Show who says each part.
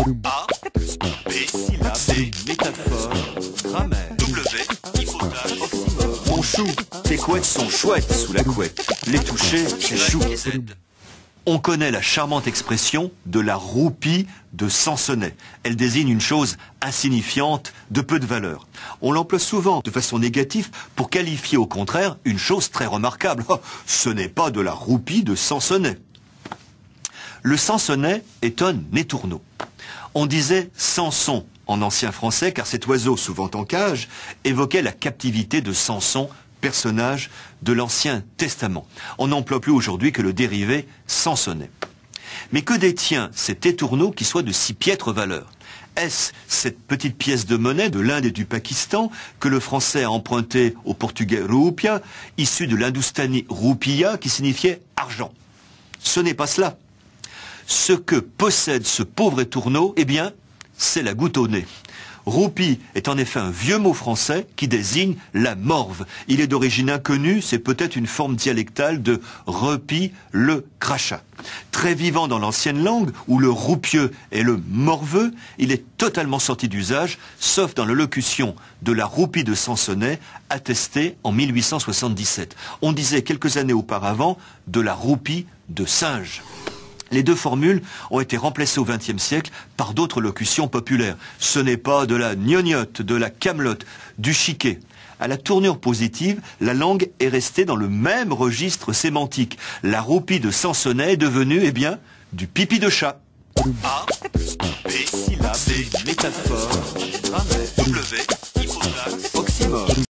Speaker 1: A, B, syllabe, C, métaphore, grammaire, W, hypothèse, oxymore.
Speaker 2: Mon chou, tes couettes sont chouettes sous la couette. Les toucher, c'est chou. On connaît la charmante expression de la roupie de Sansonnet. Elle désigne une chose insignifiante, de peu de valeur. On l'emploie souvent de façon négative pour qualifier au contraire une chose très remarquable. Oh, ce n'est pas de la roupie de Sansonnet. Le Sansonnet est un étourneau. On disait Samson en ancien français car cet oiseau, souvent en cage, évoquait la captivité de Samson, personnage de l'Ancien Testament. On n'emploie plus aujourd'hui que le dérivé Sansonnet. Mais que détient cet étourneau qui soit de si piètre valeur? Est-ce cette petite pièce de monnaie de l'Inde et du Pakistan que le français a empruntée au portugais rupia, issue de l'hindoustani rupiya qui signifiait argent? Ce n'est pas cela. Ce que possède ce pauvre étourneau, eh bien, c'est la goutte au nez. Roupie est en effet un vieux mot français qui désigne la morve. Il est d'origine inconnue, c'est peut-être une forme dialectale de repie, le crachat. Très vivant dans l'ancienne langue, où le roupieux est le morveux, il est totalement sorti d'usage, sauf dans l'allocution de la roupie de Sansonnet, attestée en 1877. On disait quelques années auparavant de la roupie de singe. Les deux formules ont été remplacées au XXe siècle par d'autres locutions populaires. Ce n'est pas de la gnognotte, de la camelote, du chiquet. À la tournure positive, la langue est restée dans le même registre sémantique. La roupie de Sansonnet est devenue, eh bien, du pipi de chat.
Speaker 1: A, B, syllabe, C, métaphore, grammaire, W, hypothèse, oxymore.